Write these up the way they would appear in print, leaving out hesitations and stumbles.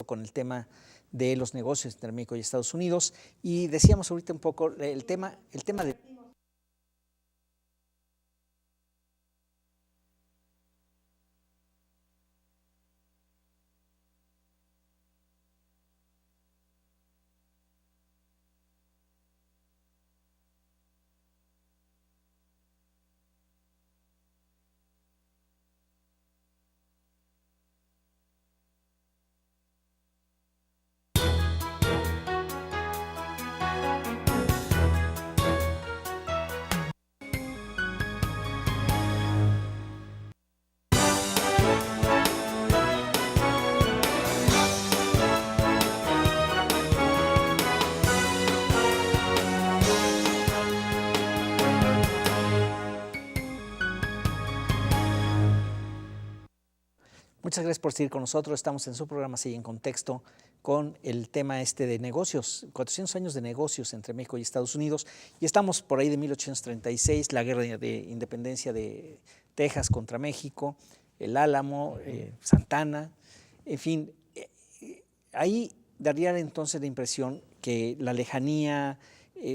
con el tema de los negocios entre México y Estados Unidos, y decíamos ahorita un poco el tema de... Muchas gracias por seguir con nosotros. Estamos en su programa Sigue en Contexto con el tema de negocios, 400 años de negocios entre México y Estados Unidos. Y estamos por ahí de 1836, la guerra de independencia de Texas contra México, el Álamo, Santa Ana, en fin. Ahí daría entonces la impresión que la lejanía,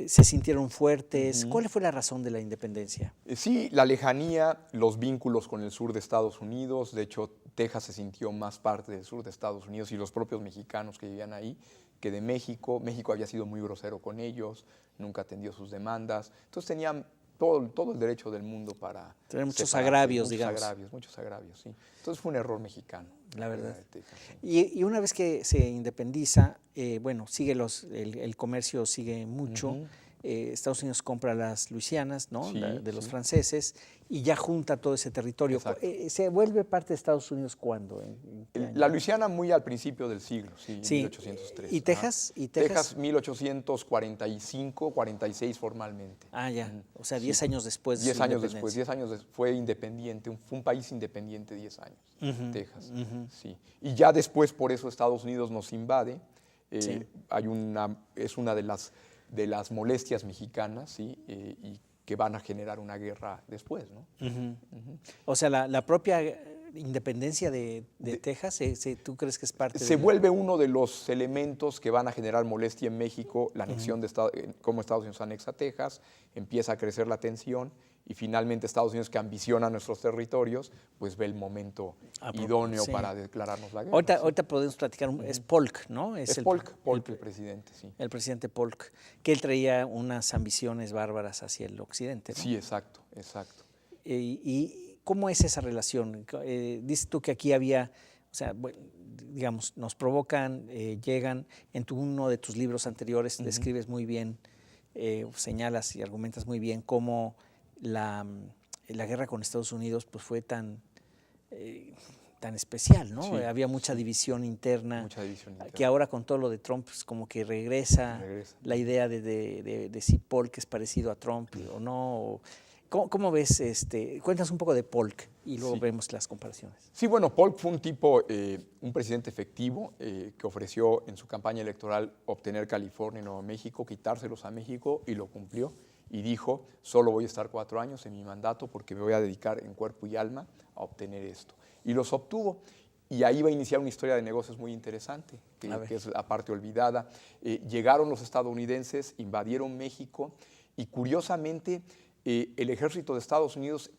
se sintieron fuertes. ¿Cuál fue la razón de la independencia? Sí, la lejanía, los vínculos con el sur de Estados Unidos. De hecho, Texas se sintió más parte del sur de Estados Unidos y los propios mexicanos que vivían ahí que de México. México había sido muy grosero con ellos, nunca atendió sus demandas. Entonces tenían todo el derecho del mundo para tener muchos agravios, muchos agravios, sí. Entonces fue un error mexicano. La verdad. Texas, sí. Y una vez que se independiza, bueno, sigue el comercio sigue mucho. Estados Unidos compra las Luisianas, ¿no? Sí, de los franceses, y ya junta todo ese territorio. ¿Se vuelve parte de Estados Unidos cuándo? La Luisiana muy al principio del siglo, sí, en 1803. ¿Y Texas? Texas 1845, 46 formalmente. Ah, ya, o sea, 10 años después. 10 años después, 10 años después, fue independiente, fue un país independiente 10 años, Texas, sí. Y ya después, por eso Estados Unidos nos invade, es una de las molestias mexicanas, ¿sí? Y que van a generar una guerra después, ¿no? O sea, la propia independencia de Texas, ¿tú crees que es parte se vuelve uno de los elementos que van a generar molestia en México, la anexión de cómo Estados Unidos anexa Texas, empieza a crecer la tensión y finalmente Estados Unidos, que ambiciona nuestros territorios, pues ve el momento idóneo para declararnos la guerra. Ahorita podemos platicar, es Polk, ¿no? Es Polk el presidente, sí. El presidente Polk, que él traía unas ambiciones bárbaras hacia el occidente, ¿no? Sí, exacto. ¿Y cómo es esa relación? Dices tú que aquí había, o sea, bueno, digamos, nos provocan, llegan, uno de tus libros anteriores describes muy bien, señalas y argumentas muy bien cómo la guerra con Estados Unidos pues fue tan especial, ¿no? Sí, había mucha división interna. Mucha división interna. Que ahora con todo lo de Trump, pues como que regresa. La idea de si Polk es parecido a Trump o no. ¿Cómo ves? Cuéntanos un poco de Polk y luego vemos las comparaciones. Sí, bueno, Polk fue un presidente efectivo que ofreció en su campaña electoral obtener California y Nuevo México, quitárselos a México, y lo cumplió. Y dijo, solo voy a estar 4 años en mi mandato porque me voy a dedicar en cuerpo y alma a obtener esto. Y los obtuvo. Y ahí va a iniciar una historia de negocios muy interesante, que es la parte olvidada. Llegaron los estadounidenses, invadieron México y curiosamente el ejército de Estados Unidos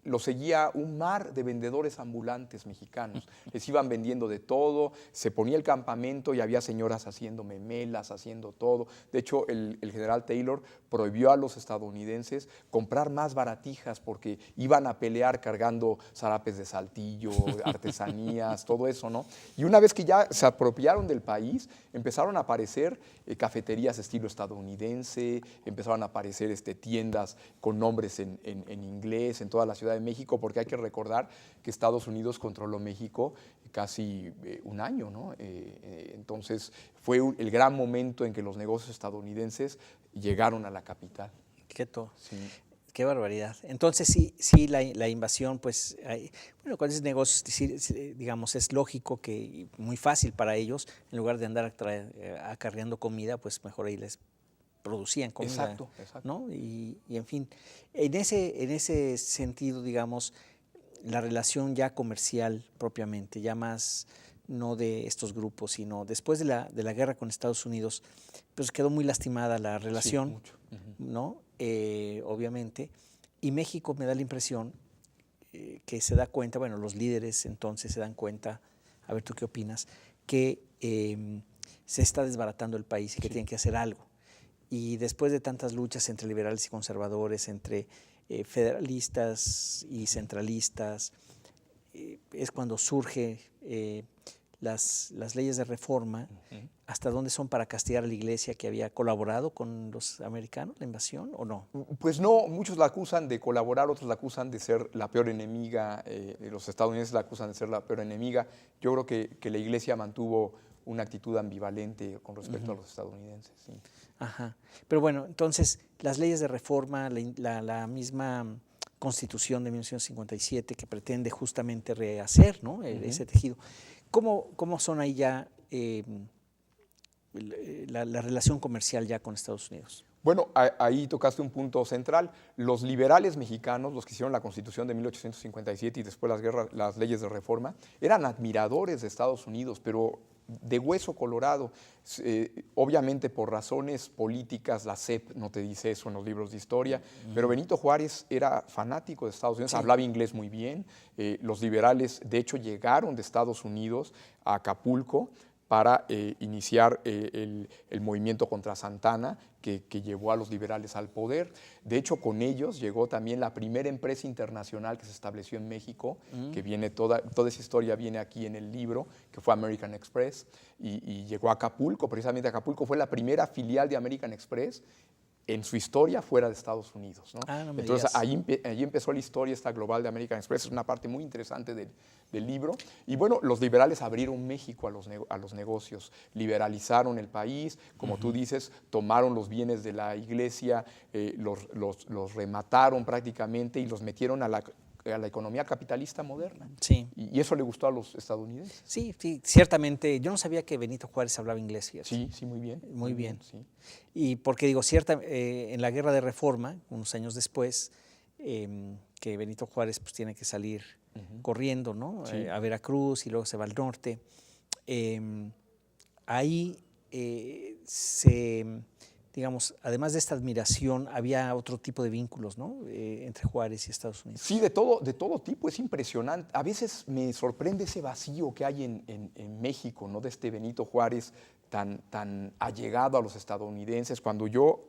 lo seguía un mar de vendedores ambulantes mexicanos. Les iban vendiendo de todo, se ponía el campamento y había señoras haciendo memelas, haciendo todo. De hecho, el general Taylor prohibió a los estadounidenses comprar más baratijas porque iban a pelear cargando zarapes de Saltillo, artesanías, todo eso, ¿no? Y una vez que ya se apropiaron del país, empezaron a aparecer cafeterías estilo estadounidense, empezaron a aparecer tiendas con nombres en inglés en toda la Ciudad de México, porque hay que recordar que Estados Unidos controló México casi un año, ¿no? Entonces fue el gran momento en que los negocios estadounidenses llegaron a la capital. Qué barbaridad. Entonces sí la invasión, pues, bueno, con esos negocios, digamos, es lógico que muy fácil para ellos, en lugar de andar acarreando comida, pues mejor ahí les producían comida. Exacto. ¿No? Y en fin, en ese sentido, digamos, la relación ya comercial propiamente, ya más no de estos grupos, sino después de la guerra con Estados Unidos, pues quedó muy lastimada la relación, Sí, mucho. ¿no? Obviamente, y México me da la impresión que se da cuenta, bueno, los líderes entonces se dan cuenta, a ver tú qué opinas, que se está desbaratando el país y que tienen que hacer algo. Y después de tantas luchas entre liberales y conservadores, entre federalistas y centralistas, es cuando surge las leyes de reforma. ¿Hasta dónde son para castigar a la iglesia que había colaborado con los americanos, la invasión, o no? Pues no, muchos la acusan de colaborar, otros la acusan de ser la peor enemiga, los estadounidenses la acusan de ser la peor enemiga. Yo creo que la iglesia mantuvo una actitud ambivalente con respecto a los estadounidenses. Sí. Ajá. Pero bueno, entonces, las leyes de reforma, la misma Constitución de 1957 que pretende justamente rehacer, ¿no? Ese tejido. ¿Cómo son ahí ya la relación comercial ya con Estados Unidos? Bueno, ahí tocaste un punto central. Los liberales mexicanos, los que hicieron la Constitución de 1857 y después las leyes de reforma, eran admiradores de Estados Unidos, pero de hueso colorado. Obviamente por razones políticas, la SEP no te dice eso en los libros de historia, pero Benito Juárez era fanático de Estados Unidos, hablaba inglés muy bien. Los liberales, de hecho, llegaron de Estados Unidos a Acapulco para iniciar el movimiento contra Santana, que llevó a los liberales al poder. De hecho, con ellos llegó también la primera empresa internacional que se estableció en México, que viene toda esa historia viene aquí en el libro, que fue American Express, y llegó a Acapulco. Precisamente Acapulco fue la primera filial de American Express en su historia fuera de Estados Unidos, ¿no? No me Entonces digas. ahí empezó la historia esta global de American Express, es una parte muy interesante del libro. Y bueno, los liberales abrieron México a los negocios, liberalizaron el país, como tú dices, tomaron los bienes de la iglesia, los remataron prácticamente y los metieron a la economía capitalista moderna. Sí. Y eso le gustó a los estadounidenses. Sí, ciertamente. Yo no sabía que Benito Juárez hablaba inglés, fíjate. Sí, muy bien. Muy bien. Sí. Y porque digo, en la Guerra de Reforma, unos años después, que Benito Juárez pues tiene que salir corriendo, ¿no? Sí. A Veracruz y luego se va al norte. Ahí digamos, además de esta admiración, había otro tipo de vínculos, ¿no? Entre Juárez y Estados Unidos. Sí, de todo tipo, es impresionante. A veces me sorprende ese vacío que hay en México, ¿no? De este Benito Juárez tan allegado a los estadounidenses. Cuando yo,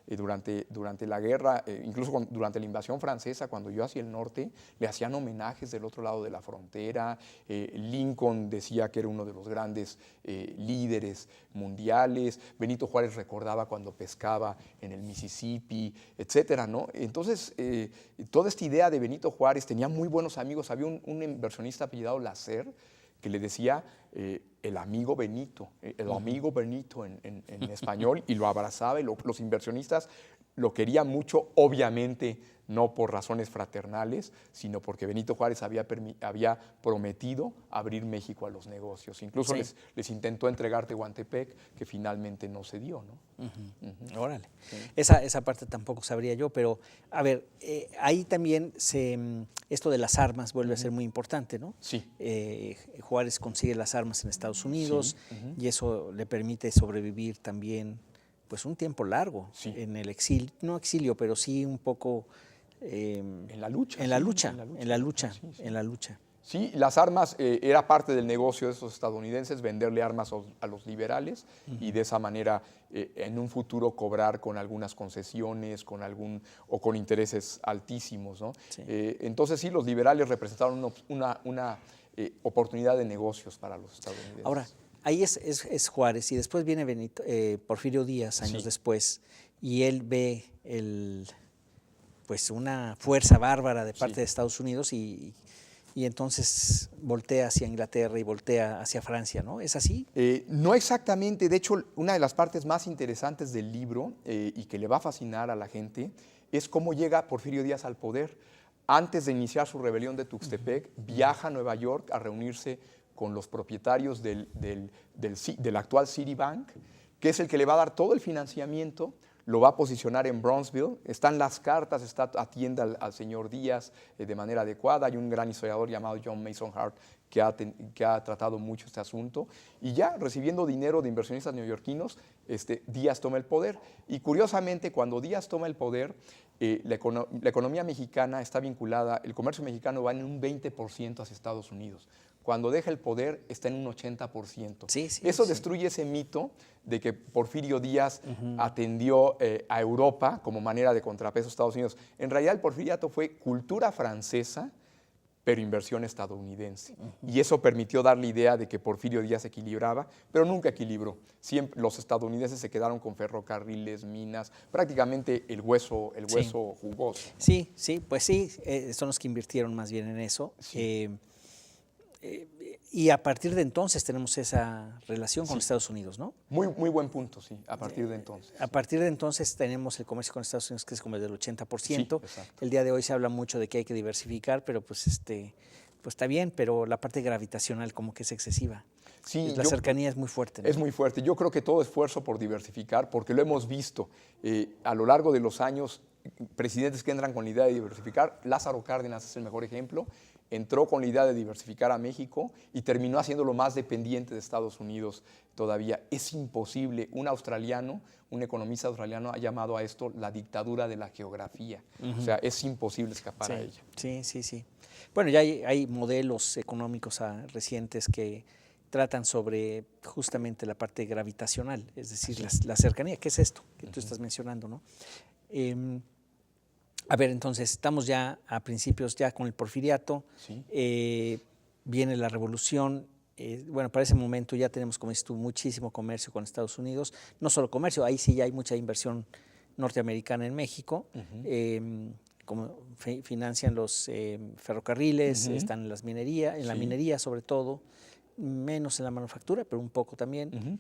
durante la guerra, incluso durante la invasión francesa, cuando yo hacia el norte, le hacían homenajes del otro lado de la frontera. Lincoln decía que era uno de los grandes líderes mundiales. Benito Juárez recordaba cuando pescaba en el Mississippi, etcétera, ¿no? Entonces, toda esta idea de Benito Juárez, tenía muy buenos amigos. Había un inversionista apellidado Lacer que le decía el amigo Benito, el amigo Benito en español, y lo abrazaba, y los inversionistas lo querían mucho, obviamente no por razones fraternales, sino porque Benito Juárez había prometido abrir México a los negocios. Incluso les intentó entregar Tehuantepec, que finalmente no se dio, ¿no? Órale. Sí. Esa parte tampoco sabría yo, pero a ver, ahí también esto de las armas vuelve a ser muy importante, ¿no? Sí. Juárez consigue las armas en Estados Unidos y eso le permite sobrevivir también pues un tiempo largo en el exilio, no exilio, pero sí un poco en la lucha. En la lucha. Sí, las armas era parte del negocio de esos estadounidenses, venderle armas a los liberales y de esa manera en un futuro cobrar con algunas concesiones, o con intereses altísimos, ¿no? Sí. Entonces sí, los liberales representaron una oportunidad de negocios para los estadounidenses. Ahora, ahí es Juárez y después viene Porfirio Díaz años después y él ve pues una fuerza bárbara de parte de Estados Unidos y entonces voltea hacia Inglaterra y voltea hacia Francia, ¿no? ¿Es así? No exactamente. De hecho, una de las partes más interesantes del libro y que le va a fascinar a la gente es cómo llega Porfirio Díaz al poder. Antes de iniciar su rebelión de Tuxtepec, viaja a Nueva York a reunirse con los propietarios del actual Citibank, que es el que le va a dar todo el financiamiento. lo va a posicionar en Bronzeville. Están las cartas, atiende al señor Díaz de manera adecuada. Hay un gran historiador llamado John Mason Hart que ha tratado mucho este asunto. Y ya recibiendo dinero de inversionistas neoyorquinos, Díaz toma el poder. Y curiosamente, cuando Díaz toma el poder, la economía mexicana está vinculada, el comercio mexicano va en un 20% hacia Estados Unidos. Cuando deja el poder está en un 80%. Eso destruye ese mito de que Porfirio Díaz atendió a Europa como manera de contrapeso a Estados Unidos. En realidad el porfiriato fue cultura francesa, pero inversión estadounidense. Y eso permitió dar la idea de que Porfirio Díaz equilibraba, pero nunca equilibró. Siempre los estadounidenses se quedaron con ferrocarriles, minas, prácticamente el hueso jugoso. Sí, pues sí, son los que invirtieron más bien en eso. Sí. Y a partir de entonces tenemos esa relación con Estados Unidos, ¿no? Muy buen punto, sí, a partir de entonces. A partir de entonces tenemos el comercio con Estados Unidos, que es como el del 80%. Sí, el día de hoy se habla mucho de que hay que diversificar, pero pues está bien, pero la parte gravitacional como que es excesiva. Sí, la cercanía es muy fuerte, ¿no? Es muy fuerte. Yo creo que todo esfuerzo por diversificar, porque lo hemos visto a lo largo de los años, presidentes que entran con la idea de diversificar. Lázaro Cárdenas es el mejor ejemplo. Entró con la idea de diversificar a México y terminó haciéndolo más dependiente de Estados Unidos todavía. Es imposible. Un economista australiano ha llamado a esto la dictadura de la geografía. O sea, es imposible escapar a ella. Sí. Bueno, ya hay modelos económicos recientes que tratan sobre justamente la parte gravitacional, es decir, la cercanía. ¿Qué es esto que tú estás mencionando, no? A ver, entonces, estamos ya a principios, ya con el porfiriato, viene la revolución. Bueno, para ese momento ya tenemos, como dices tú, muchísimo comercio con Estados Unidos. No solo comercio, ahí sí ya hay mucha inversión norteamericana en México. Como financian los ferrocarriles, están en la minería sobre todo, menos en la manufactura, pero un poco también.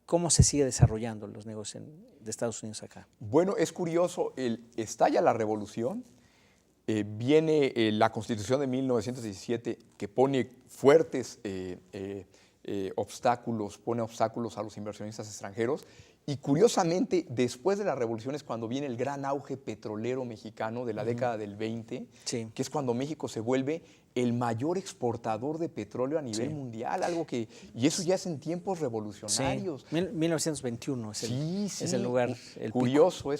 ¿Cómo se sigue desarrollando los negocios de Estados Unidos acá? Bueno, es curioso, estalla la revolución, viene la Constitución de 1917 que pone fuertes obstáculos, pone obstáculos a los inversionistas extranjeros. Y curiosamente, después de la revolución es cuando viene el gran auge petrolero mexicano de la década del 20, que es cuando México se vuelve el mayor exportador de petróleo a nivel mundial, y eso ya es en tiempos revolucionarios. 1921 es el lugar. Es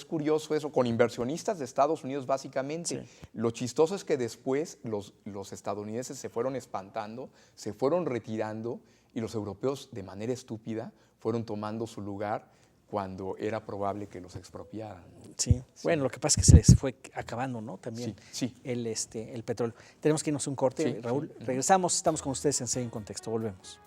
curioso eso, con inversionistas de Estados Unidos básicamente. Lo chistoso es que después los estadounidenses se fueron espantando, se fueron retirando, y los europeos de manera estúpida fueron tomando su lugar cuando era probable que los expropiaran. Sí. Bueno, lo que pasa es que se les fue acabando, ¿no? También el petróleo. Tenemos que irnos a un corte, Raúl. Regresamos, estamos con ustedes en Seguí en Contexto. Volvemos.